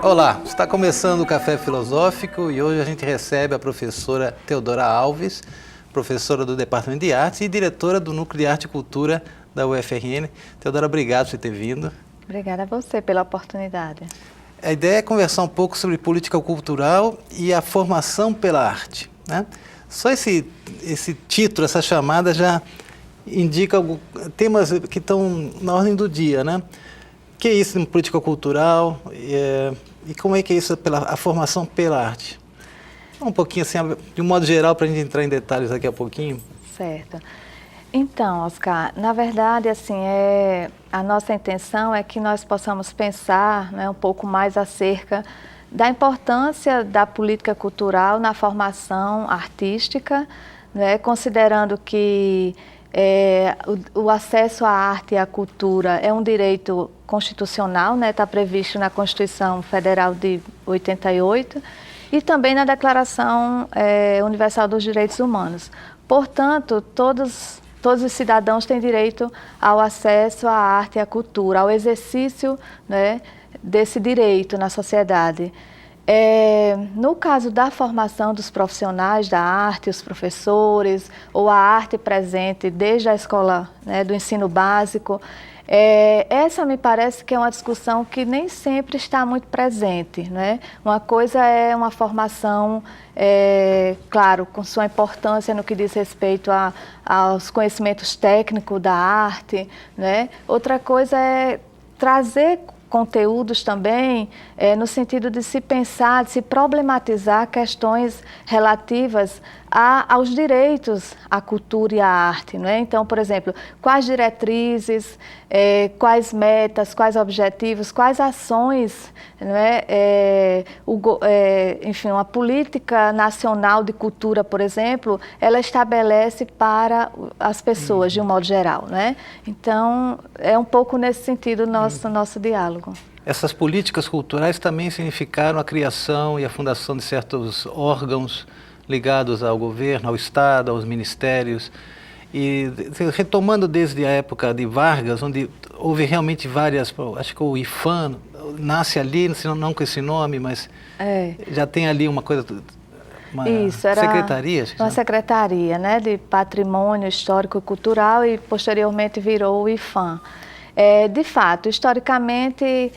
Olá, está começando o Café Filosófico e hoje a gente recebe a professora Teodora Alves, professora do Departamento de Artes e diretora do Núcleo de Arte e Cultura da UFRN. Teodora, obrigado por ter vindo. Obrigada a você pela oportunidade. A ideia é conversar um pouco sobre política cultural e a formação pela arte, né? Só esse título, essa chamada já indica temas que estão na ordem do dia, né? O que é isso em política cultural e como é que é isso, a formação pela arte? Um pouquinho assim, de um modo geral, para a gente entrar em detalhes daqui a pouquinho. Certo. Então, Oscar, na verdade, assim, a nossa intenção é que nós possamos pensar, né, um pouco mais acerca da importância da política cultural na formação artística, né, considerando que o acesso à arte e à cultura é um direito constitucional, né, está previsto na Constituição Federal de 88 e também na Declaração Universal dos Direitos Humanos. Portanto, todos os cidadãos têm direito ao acesso à arte e à cultura, ao exercício, né, desse direito na sociedade. No caso da formação dos profissionais da arte, os professores, ou a arte presente desde a escola, né, do ensino básico, essa me parece que é uma discussão que nem sempre está muito presente, né? Uma coisa é uma formação, claro, com sua importância no que diz respeito aos conhecimentos técnicos da arte, né? Outra coisa é trazer conteúdos também, no sentido de se pensar, de se problematizar questões relativas aos direitos à cultura e à arte, não é? Então, por exemplo, quais diretrizes, quais metas, quais objetivos, quais ações, não é? Enfim, uma política nacional de cultura, por exemplo, ela estabelece para as pessoas, de um modo geral, não é? Então, é um pouco nesse sentido nosso diálogo. Essas políticas culturais também significaram a criação e a fundação de certos órgãos ligados ao governo, ao Estado, aos ministérios. E retomando desde a época de Vargas, onde houve realmente várias, acho que o IPHAN nasce ali, não com esse nome, mas já tem ali uma coisa, Isso, era secretaria? Uma secretaria, né, de Patrimônio Histórico e Cultural e posteriormente virou o IPHAN. De fato, historicamente,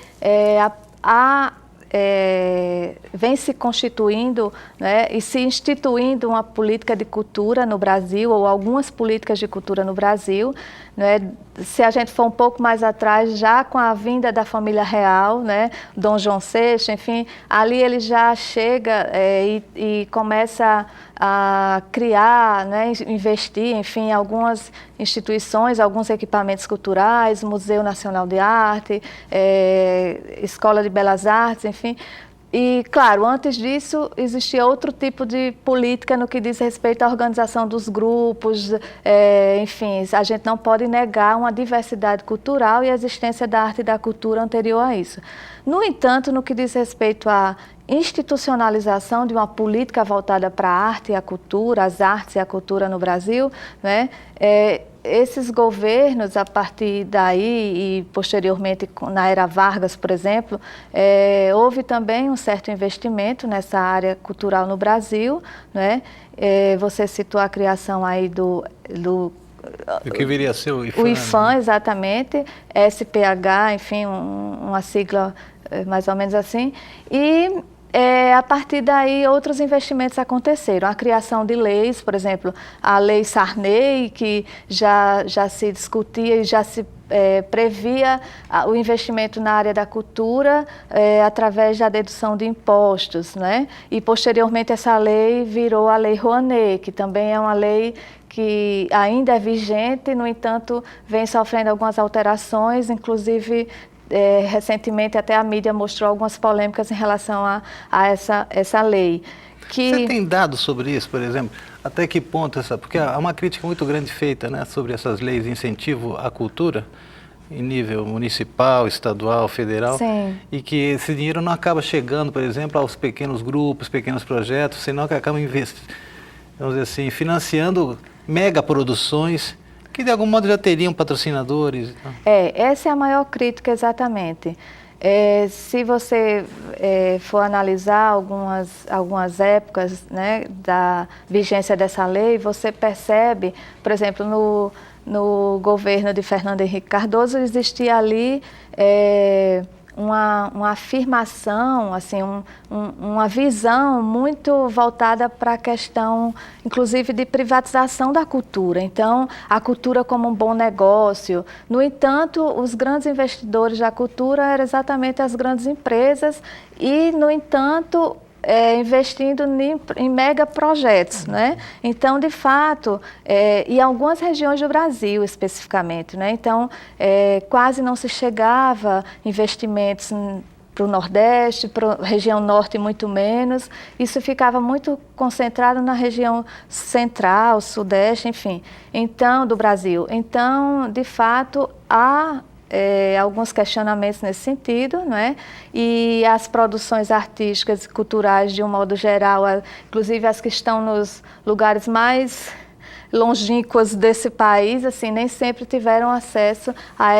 vem se constituindo, né, e se instituindo uma política de cultura no Brasil, ou algumas políticas de cultura no Brasil, né? Se a gente for um pouco mais atrás, já com a vinda da família real, né, Dom João VI, enfim, ali ele já chega e começa a criar, né, investir, enfim, algumas instituições, alguns equipamentos culturais, Museu Nacional de Arte, Escola de Belas Artes, enfim. E, claro, antes disso, existia outro tipo de política no que diz respeito à organização dos grupos, enfim, a gente não pode negar uma diversidade cultural e a existência da arte e da cultura anterior a isso. No entanto, no que diz respeito à institucionalização de uma política voltada para a arte e a cultura, as artes e a cultura no Brasil, né, esses governos, a partir daí e posteriormente na era Vargas, por exemplo, houve também um certo investimento nessa área cultural no Brasil, né? Você citou a criação aí do O que viria a ser o IPHAN? O IPHAN, exatamente, SPH, enfim, uma sigla mais ou menos assim, e a partir daí outros investimentos aconteceram, a criação de leis, por exemplo, a Lei Sarney, que já se discutia e já se previa o investimento na área da cultura através da dedução de impostos, né? E posteriormente essa lei virou a Lei Rouanet, que também é uma lei que ainda é vigente, no entanto, vem sofrendo algumas alterações, inclusive recentemente até a mídia mostrou algumas polêmicas em relação a essa lei. Você tem dados sobre isso, por exemplo? Até que ponto porque há uma crítica muito grande feita, né, sobre essas leis de incentivo à cultura, em nível municipal, estadual, federal, Sim. E que esse dinheiro não acaba chegando, por exemplo, aos pequenos grupos, pequenos projetos, senão que acabam vamos dizer assim, financiando megaproduções que de algum modo já teriam patrocinadores. Essa é a maior crítica, exatamente. Se você for analisar algumas épocas, né, da vigência dessa lei, você percebe, por exemplo, no governo de Fernando Henrique Cardoso, existia ali uma afirmação, assim, uma visão muito voltada para a questão, inclusive, de privatização da cultura. Então, a cultura como um bom negócio. No entanto, os grandes investidores da cultura eram exatamente as grandes empresas e, no entanto, investindo em megaprojetos, né? Então, de fato, em algumas regiões do Brasil especificamente, né? Então, quase não se chegava investimentos para o Nordeste, para a região Norte muito menos. Isso ficava muito concentrado na região Central, Sudeste, enfim, então, do Brasil. Então, de fato, há alguns questionamentos nesse sentido, não é? E as produções artísticas e culturais, de um modo geral, inclusive as que estão nos lugares mais longínquos desse país, assim, nem sempre tiveram acesso a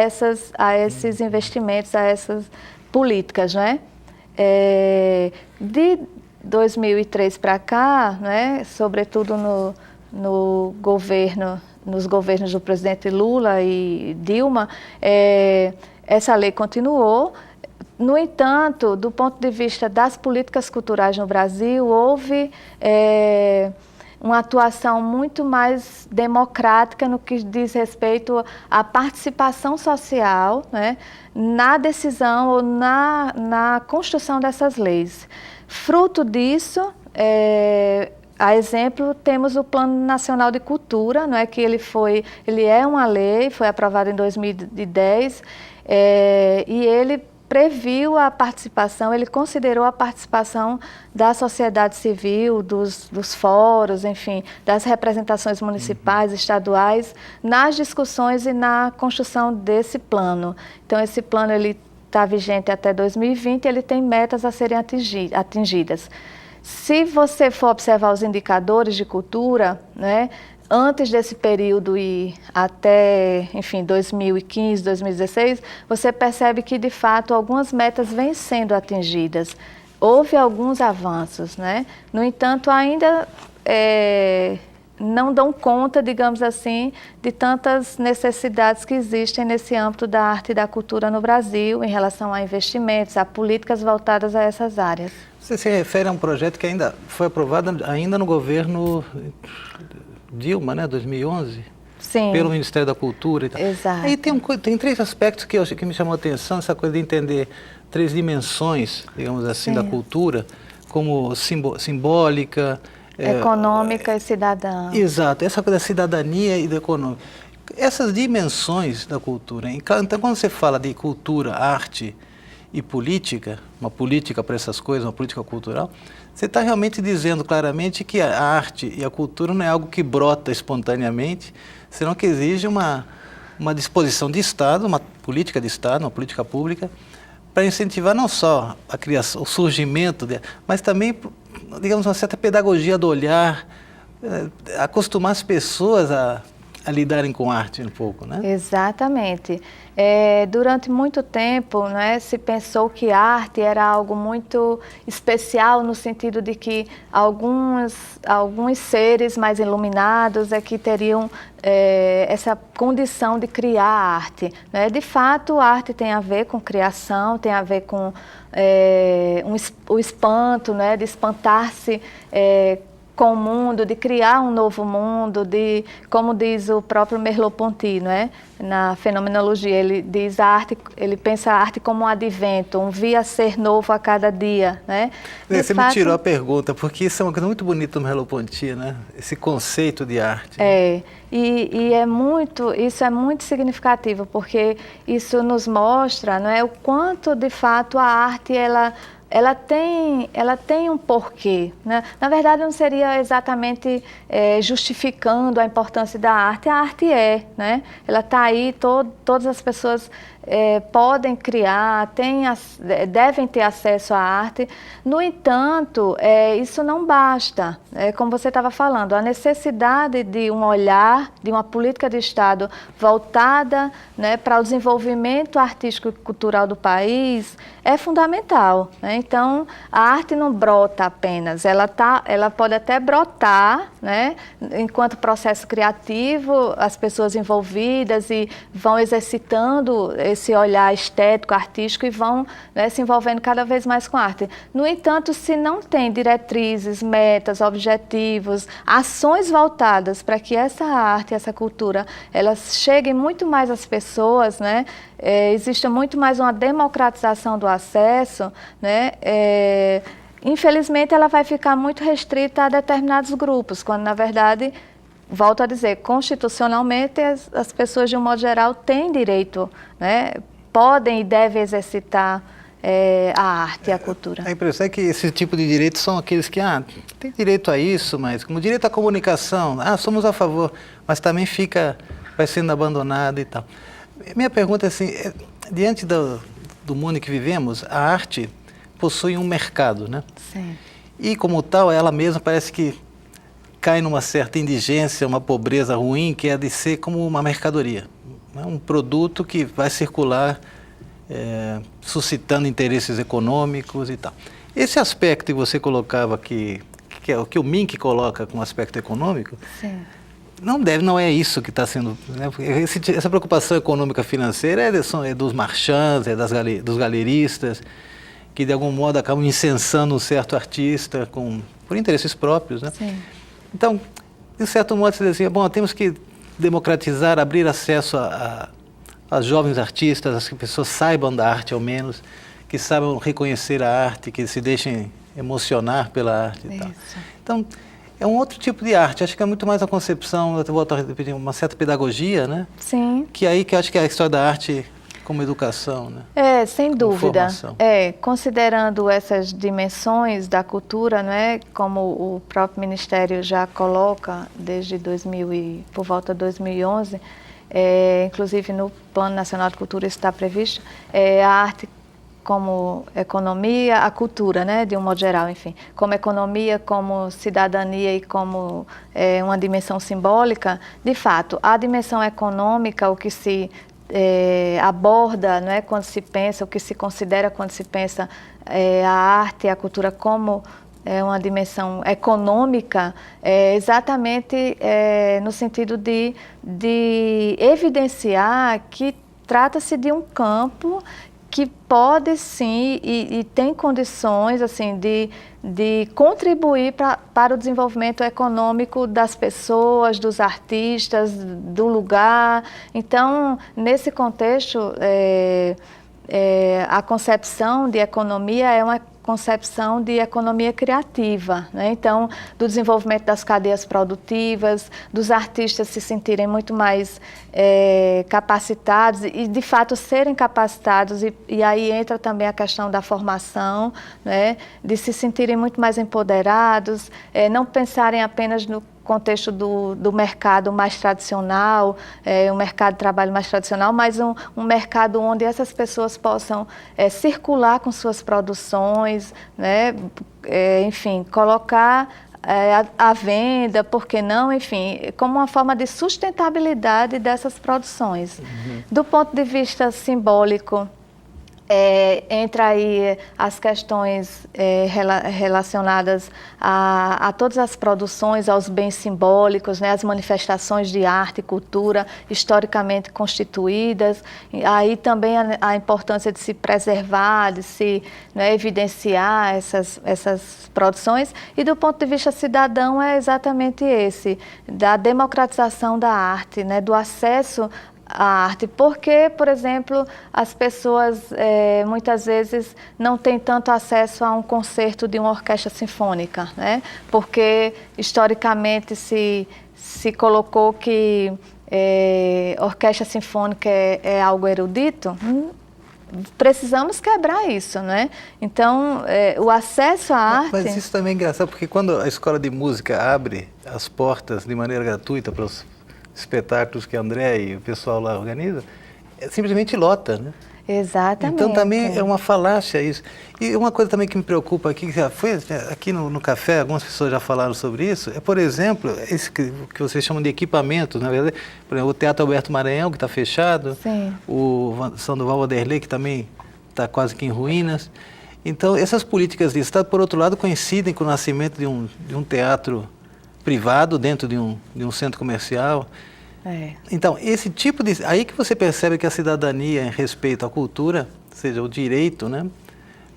esses investimentos, a essas políticas, não é? De 2003 para cá, não é? Sobretudo nos governos do presidente Lula e Dilma, essa lei continuou. No entanto, do ponto de vista das políticas culturais no Brasil, houve uma atuação muito mais democrática no que diz respeito à participação social, né, na decisão ou na construção dessas leis. Fruto disso, a exemplo, temos o Plano Nacional de Cultura, não é, que ele é uma lei, foi aprovado em 2010, e ele previu a participação, ele considerou a participação da sociedade civil, dos fóruns, enfim, das representações municipais, estaduais, nas discussões e na construção desse plano. Então, esse plano ele está vigente até 2020, ele tem metas a serem atingidas. Se você for observar os indicadores de cultura, né, antes desse período e até, enfim, 2015, 2016, você percebe que, de fato, algumas metas vêm sendo atingidas. Houve alguns avanços, né? No entanto, ainda não dão conta, digamos assim, de tantas necessidades que existem nesse âmbito da arte e da cultura no Brasil, em relação a investimentos, a políticas voltadas a essas áreas. Você se refere a um projeto que ainda foi aprovado ainda no governo Dilma, né, 2011? Sim. Pelo Ministério da Cultura e tal. Exato. Aí tem três aspectos que me chamou a atenção, essa coisa de entender três dimensões, digamos assim, da cultura, como simbólica, econômica e cidadã. Exato, essa coisa da cidadania e da econômica. Essas dimensões da cultura. Então, quando você fala de cultura, arte e política, uma política para essas coisas, uma política cultural, você está realmente dizendo claramente que a arte e a cultura não é algo que brota espontaneamente, senão que exige uma disposição de Estado, uma política de Estado, uma política pública, para incentivar não só a criação, o surgimento, mas também, digamos, uma certa pedagogia do olhar, acostumar as pessoas a lidarem com arte um pouco, né? Exatamente. Durante muito tempo, né, se pensou que a arte era algo muito especial, no sentido de que alguns seres mais iluminados que teriam essa condição de criar arte, né? De fato, a arte tem a ver com criação, tem a ver com o espanto, né, de espantar-se com o mundo, de criar um novo mundo, como diz o próprio Merleau-Ponty, não é? Na fenomenologia, ele diz a arte, ele pensa a arte como um advento, um vir a ser novo a cada dia, né? Você me tirou a pergunta, porque isso é uma coisa muito bonita do Merleau-Ponty, né? Esse conceito de arte. Isso é muito significativo, porque isso nos mostra, não é, o quanto de fato a arte ela ela tem um porquê, né? Na verdade, não seria exatamente justificando a importância da arte. A arte né? Ela está aí, todas as pessoas podem criar, devem ter acesso à arte. No entanto, isso não basta. Como você estava falando, a necessidade de um olhar, de uma política de Estado voltada, né, para o desenvolvimento artístico e cultural do país é fundamental, né? Então, a arte não brota apenas, ela pode até brotar, né, enquanto processo criativo, as pessoas envolvidas e vão exercitando esse olhar estético, artístico e vão, né, se envolvendo cada vez mais com a arte. No entanto, se não tem diretrizes, metas, objetivos, ações voltadas para que essa arte, essa cultura, elas cheguem muito mais às pessoas, né, existe muito mais uma democratização do acesso, né, infelizmente ela vai ficar muito restrita a determinados grupos, quando na verdade, volto a dizer, constitucionalmente as pessoas de um modo geral têm direito, né, podem e devem exercitar a arte e a cultura. A impressão é que esse tipo de direitos são aqueles que, tem direito a isso, mas como direito à comunicação, somos a favor, mas também vai sendo abandonado e tal. Minha pergunta é assim, diante do mundo em que vivemos, a arte possui um mercado, né? Sim. E como tal, ela mesma parece que cai numa certa indigência, uma pobreza ruim, que é de ser como uma mercadoria, né? Um produto que vai circular, suscitando interesses econômicos e tal. Esse aspecto que você colocava aqui, que é o que o Mink coloca como aspecto econômico, Sim. Não é isso que está sendo, né? Essa preocupação econômica financeira é dos marchands, dos galeristas, que de algum modo acabam incensando um certo artista por interesses próprios, né? Sim. Então, de certo modo, você diz assim, bom, temos que democratizar, abrir acesso a jovens artistas, as pessoas saibam da arte ao menos, que saibam reconhecer a arte, que se deixem emocionar pela arte e tal. Então, é um outro tipo de arte, acho que é muito mais a concepção, eu volto a repetir, uma certa pedagogia, né? Sim. Que eu acho que é a história da arte como educação, né? Sem dúvida. Formação. Considerando essas dimensões da cultura, né, como o próprio Ministério já coloca desde por volta de 2011, inclusive no Plano Nacional de Cultura está previsto, a arte como economia, a cultura, né, de um modo geral, enfim, como economia, como cidadania e como uma dimensão simbólica. De fato, a dimensão econômica, o que se aborda, não é, quando se pensa, o que se considera quando se pensa a arte e a cultura como uma dimensão econômica, exatamente no sentido de evidenciar que trata-se de um campo que pode sim e tem condições assim de contribuir para o desenvolvimento econômico das pessoas, dos artistas, do lugar. Então, nesse contexto, a concepção de economia é uma concepção de economia criativa, né? Então, do desenvolvimento das cadeias produtivas, dos artistas se sentirem muito mais capacitados e, de fato, serem capacitados, e aí entra também a questão da formação, né? De se sentirem muito mais empoderados, não pensarem apenas no contexto do mercado mais tradicional, um mercado de trabalho mais tradicional, mas um mercado onde essas pessoas possam circular com suas produções, né? Enfim, colocar à venda, por que não, enfim, como uma forma de sustentabilidade dessas produções. Uhum. Do ponto de vista simbólico, entra aí as questões relacionadas a todas as produções, aos bens simbólicos, né, as manifestações de arte e cultura historicamente constituídas. Aí também a importância de se preservar, de se, né, evidenciar essas produções. E do ponto de vista cidadão é exatamente esse, da democratização da arte, né, do acesso a arte, porque, por exemplo, as pessoas muitas vezes não têm tanto acesso a um concerto de uma orquestra sinfônica, né? Porque historicamente se colocou que orquestra sinfônica é algo erudito. precisamos quebrar isso, né? Então, o acesso à arte... Mas isso também é engraçado, porque quando a escola de música abre as portas de maneira gratuita para os espetáculos que a André e o pessoal lá organizam, simplesmente lota, né? Exatamente. Então também é uma falácia isso. E uma coisa também que me preocupa aqui, que já foi aqui no café, algumas pessoas já falaram sobre isso, é, por exemplo, esse que vocês chamam de equipamento, na verdade, por exemplo, o Teatro Alberto Maranhão, que está fechado, Sim. o Sandoval Wanderlei, que também está quase que em ruínas. Então, essas políticas de Estado, por outro lado, coincidem com o nascimento de um teatro privado dentro de um centro comercial. Então, esse tipo de... Aí que você percebe que a cidadania em respeito à cultura, ou seja, o direito, né?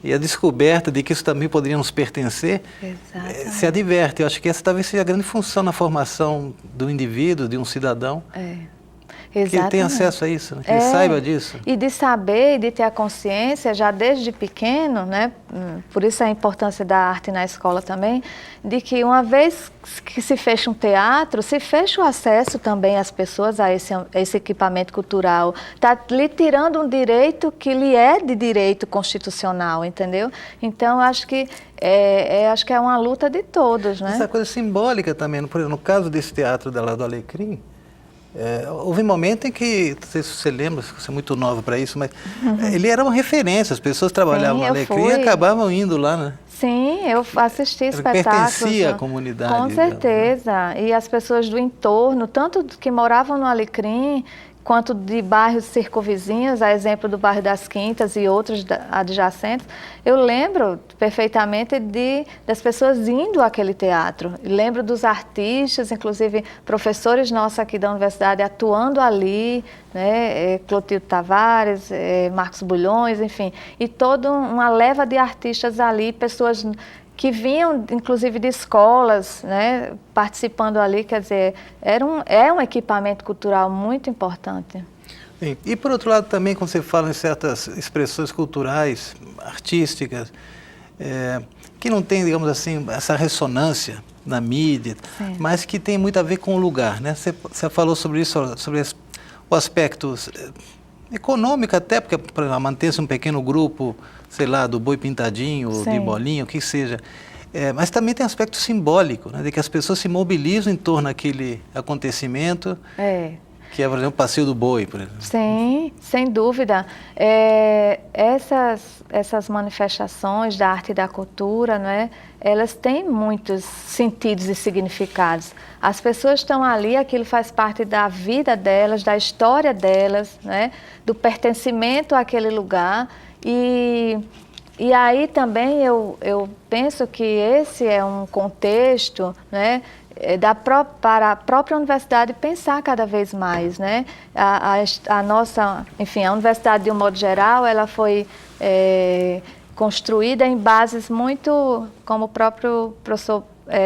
E a descoberta de que isso também poderia nos pertencer, se adverte. Eu acho que essa talvez seja a grande função na formação do indivíduo, de um cidadão. Que ele tenha acesso a isso, né? Que ele saiba disso. E de saber e de ter a consciência, já desde pequeno, né? Por isso a importância da arte na escola também, de que uma vez que se fecha um teatro, se fecha o acesso também às pessoas a esse equipamento cultural. Está lhe tirando um direito que lhe é de direito constitucional, entendeu? Então, acho que é uma luta de todos, né? Essa coisa simbólica também, por exemplo, no caso desse teatro do Alecrim, houve um momento em que, não sei se você lembra, você é muito nova para isso, mas ele era uma referência, as pessoas trabalhavam no Alecrim e acabavam indo lá, né? Sim, eu assisti espetáculos. Pertencia à comunidade. Com certeza, e as pessoas do entorno, tanto que moravam no Alecrim, quanto de bairros circunvizinhos, a exemplo do bairro das Quintas e outros adjacentes, eu lembro perfeitamente das pessoas indo àquele teatro. Lembro dos artistas, inclusive professores nossos aqui da universidade atuando ali, né? Clotilde Tavares, Marcos Bulhões, enfim, e toda uma leva de artistas ali, pessoas que vinham, inclusive, de escolas, né, participando ali, quer dizer, é um equipamento cultural muito importante. Sim. E, por outro lado, também, quando você fala em certas expressões culturais, artísticas, que não tem, digamos assim, essa ressonância na mídia, sim, mas que tem muito a ver com o lugar, né? Você falou sobre isso, sobre o aspecto econômico até, porque, por exemplo, manter-se um pequeno grupo, sei lá, do Boi Pintadinho, sim, de Bolinha, o que seja. Mas também tem aspecto simbólico, né, de que as pessoas se mobilizam em torno daquele acontecimento, que é, por exemplo, o Passeio do Boi, por exemplo. Sim, sem dúvida. Essas manifestações da arte e da cultura, né, elas têm muitos sentidos e significados. As pessoas estão ali, aquilo faz parte da vida delas, da história delas, né, do pertencimento àquele lugar. E aí também eu penso que esse é um contexto, né, para a própria universidade pensar cada vez mais, né? A nossa, enfim, a universidade de um modo geral, ela foi construída em bases muito, como o próprio professor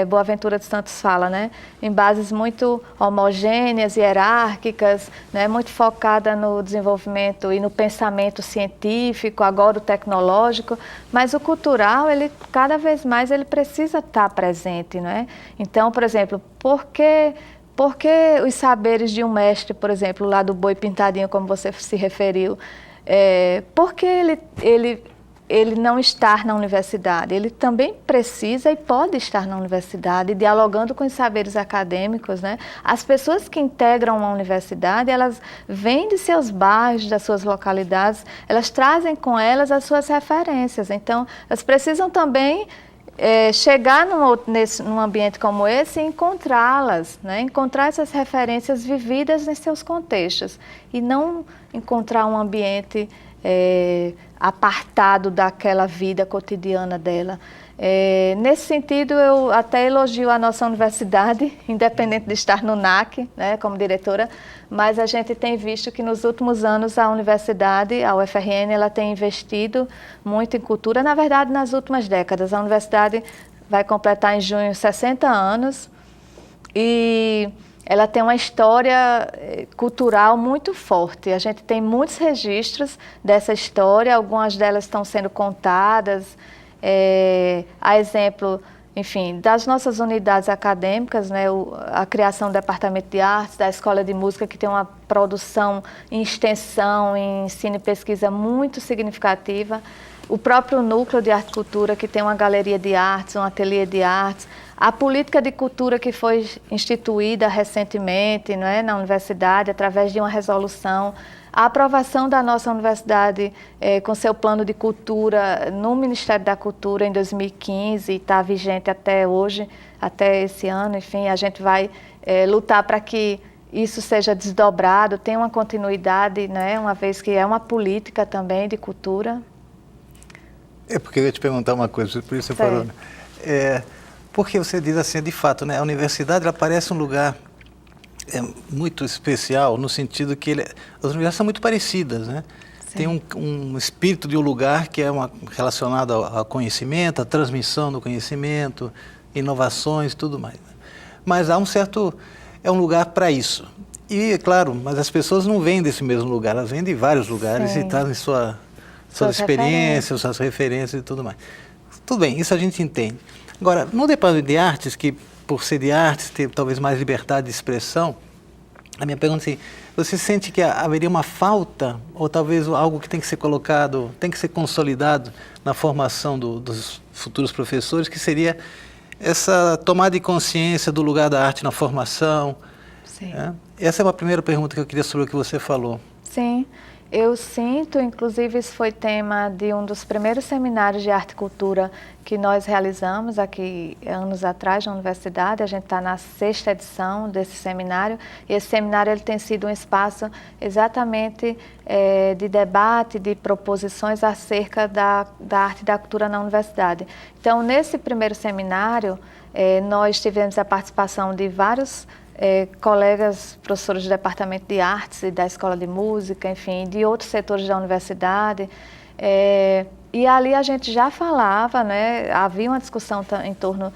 Boaventura dos Santos fala, né? Em bases muito homogêneas, hierárquicas, né? Muito focada no desenvolvimento e no pensamento científico, agora o tecnológico, mas o cultural, ele cada vez mais ele precisa estar presente, né? Então, por exemplo, por que os saberes de um mestre, por exemplo, lá do Boi Pintadinho, como você se referiu, por que ele não estar na universidade? Ele também precisa e pode estar na universidade, dialogando com os saberes acadêmicos, né? As pessoas que integram uma universidade, elas vêm de seus bairros, das suas localidades, elas trazem com elas as suas referências. Então, elas precisam também chegar num ambiente como esse e encontrá-las, né? Encontrar essas referências vividas em seus contextos e não encontrar um ambiente apartado daquela vida cotidiana dela. Nesse sentido, eu até elogio a nossa universidade, independente de estar no NAC, né, como diretora, mas a gente tem visto que nos últimos anos a universidade, a UFRN, ela tem investido muito em cultura. Na verdade, nas últimas décadas, a universidade vai completar em junho 60 anos e ela tem uma história cultural muito forte. A gente tem muitos registros dessa história, algumas delas estão sendo contadas. A exemplo enfim, das nossas unidades acadêmicas, né, a criação do Departamento de Artes, da Escola de Música, que tem uma produção em extensão, em ensino e pesquisa muito significativa, o próprio Núcleo de Arte e Cultura, que tem uma galeria de artes, um ateliê de artes, a política de cultura que foi instituída recentemente, não é, na universidade, através de uma resolução, a aprovação da nossa universidade com seu plano de cultura no Ministério da Cultura em 2015, e está vigente até hoje, até esse ano, enfim, a gente vai lutar para que isso seja desdobrado, tenha uma continuidade, né, uma vez que é uma política também de cultura. É porque eu ia te perguntar uma coisa, por isso você falou, né? Porque você diz assim, de fato, né, a universidade ela parece um lugar muito especial, no sentido que as universidades são muito parecidas, né? Sim. Tem um espírito de um lugar que é relacionado ao conhecimento, à transmissão do conhecimento, inovações e tudo mais. Né? Mas há é um lugar para isso. E, é claro, mas as pessoas não vêm desse mesmo lugar, elas vêm de vários lugares. Sim. E trazem suas experiências, suas referências e tudo mais. Tudo bem, isso a gente entende. Agora, no Departamento de Artes, que por ser de artes, ter talvez mais liberdade de expressão, a minha pergunta é assim, você sente que haveria uma falta, ou talvez algo que tem que ser colocado, tem que ser consolidado na formação dos futuros professores, que seria essa tomada de consciência do lugar da arte na formação? Sim. Né? Essa é uma primeira pergunta que eu queria sobre o que você falou. Sim. Eu sinto, inclusive isso foi tema de um dos primeiros seminários de arte e cultura que nós realizamos aqui anos atrás na universidade. A gente está na 6ª edição desse seminário e esse seminário ele tem sido um espaço exatamente de debate, de proposições acerca da arte e da cultura na universidade. Então, nesse primeiro seminário, nós tivemos a participação de vários colegas professores do Departamento de Artes e da Escola de Música, enfim, de outros setores da universidade. E ali a gente já falava, né, havia uma discussão em torno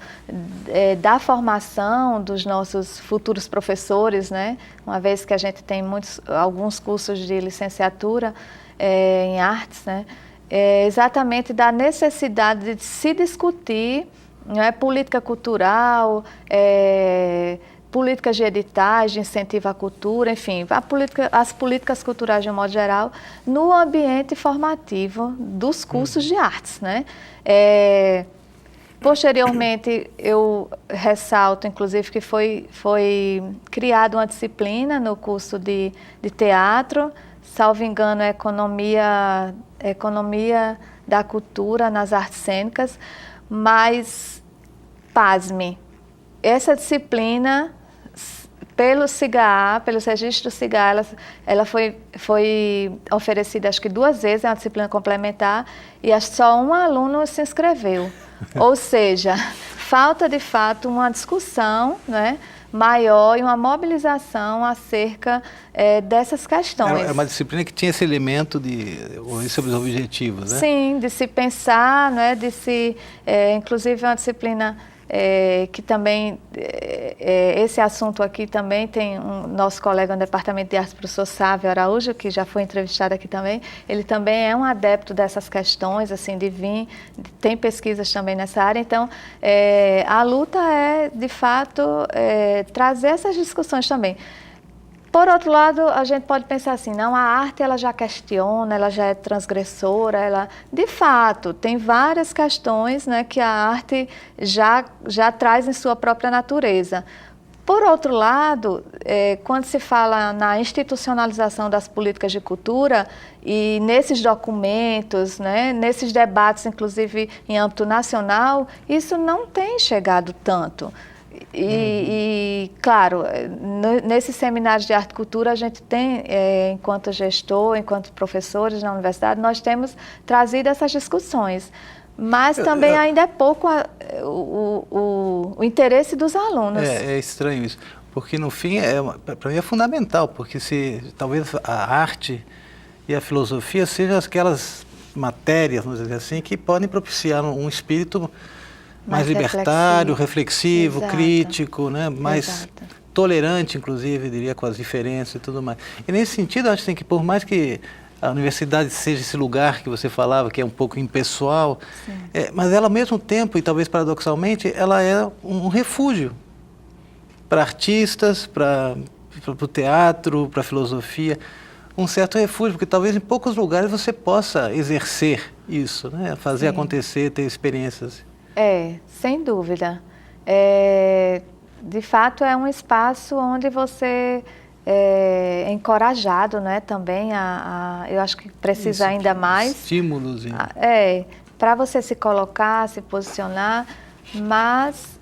da formação dos nossos futuros professores, né, uma vez que a gente tem alguns cursos de licenciatura em artes, né, exatamente da necessidade de se discutir, né, política cultural, políticas de editais, de incentivo à cultura, enfim, as políticas culturais de um modo geral, no ambiente formativo dos cursos de artes, né? Posteriormente, eu ressalto, inclusive, que foi criada uma disciplina no curso de teatro, salvo engano, economia da cultura nas artes cênicas, mas, pasme, essa disciplina, pelo CIGA, pelos registros do CIGA, ela foi oferecida acho que 2 vezes, é uma disciplina complementar, e só um aluno se inscreveu. Ou seja, falta de fato uma discussão, né, maior e uma mobilização acerca dessas questões. É uma disciplina que tinha esse elemento sobre os objetivos, né? Sim, de se pensar, né, inclusive é uma disciplina que também, esse assunto aqui também tem nosso colega no Departamento de Artes, professor Sávio Araújo, que já foi entrevistado aqui também, ele também é um adepto dessas questões, assim, tem pesquisas também nessa área, então a luta é, de fato, trazer essas discussões também. Por outro lado, a gente pode pensar assim, não, a arte ela já questiona, ela já é transgressora, de fato, tem várias questões, né, que a arte já traz em sua própria natureza. Por outro lado, quando se fala na institucionalização das políticas de cultura e nesses documentos, né, nesses debates, inclusive em âmbito nacional, isso não tem chegado tanto. E claro, nesses seminários de arte e cultura, a gente tem, enquanto gestor, enquanto professores na universidade, nós temos trazido essas discussões. Mas também ainda é pouco o interesse dos alunos. É estranho isso, porque no fim, para mim é fundamental, porque talvez a arte e a filosofia sejam aquelas matérias, vamos dizer assim, que podem propiciar um espírito mais libertário, reflexivo, exato, crítico, né? Mais exato, tolerante, inclusive, diria, com as diferenças e tudo mais. E nesse sentido, acho assim, que por mais que a universidade seja esse lugar que você falava, que é um pouco impessoal, mas ela ao mesmo tempo, e talvez paradoxalmente, ela é um refúgio para artistas, para o teatro, para a filosofia, um certo refúgio, porque talvez em poucos lugares você possa exercer isso, né? Fazer acontecer, ter experiências. Sem dúvida. De fato, é um espaço onde você é encorajado, né, também eu acho que precisa ainda mais. Estímulos. Para você se colocar, se posicionar, mas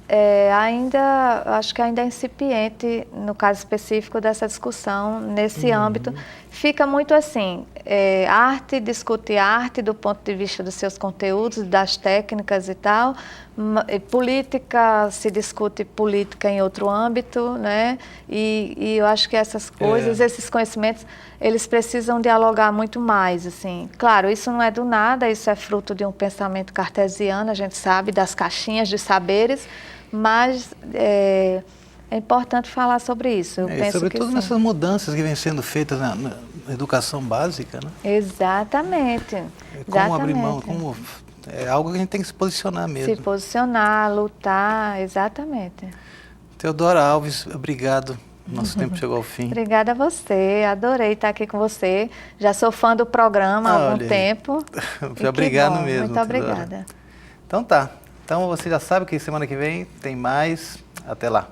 acho que ainda é incipiente, no caso específico dessa discussão, nesse âmbito. Fica muito assim, arte discute arte do ponto de vista dos seus conteúdos, das técnicas e tal, política se discute política em outro âmbito, né? E eu acho que essas coisas, esses conhecimentos, eles precisam dialogar muito mais, assim. Claro, isso não é do nada, isso é fruto de um pensamento cartesiano, a gente sabe, das caixinhas de saberes, mas é importante falar sobre isso. Eu penso sobretudo nessas mudanças que vêm sendo feitas na educação básica, né? Exatamente. Como abrir mão, é algo que a gente tem que se posicionar mesmo. Se posicionar, lutar, exatamente. Teodora Alves, obrigado. Nosso tempo chegou ao fim. Obrigada a você, adorei estar aqui com você. Já sou fã do programa há algum tempo. Obrigado mesmo. Muito obrigada. Então tá. Então você já sabe que semana que vem tem mais. Até lá.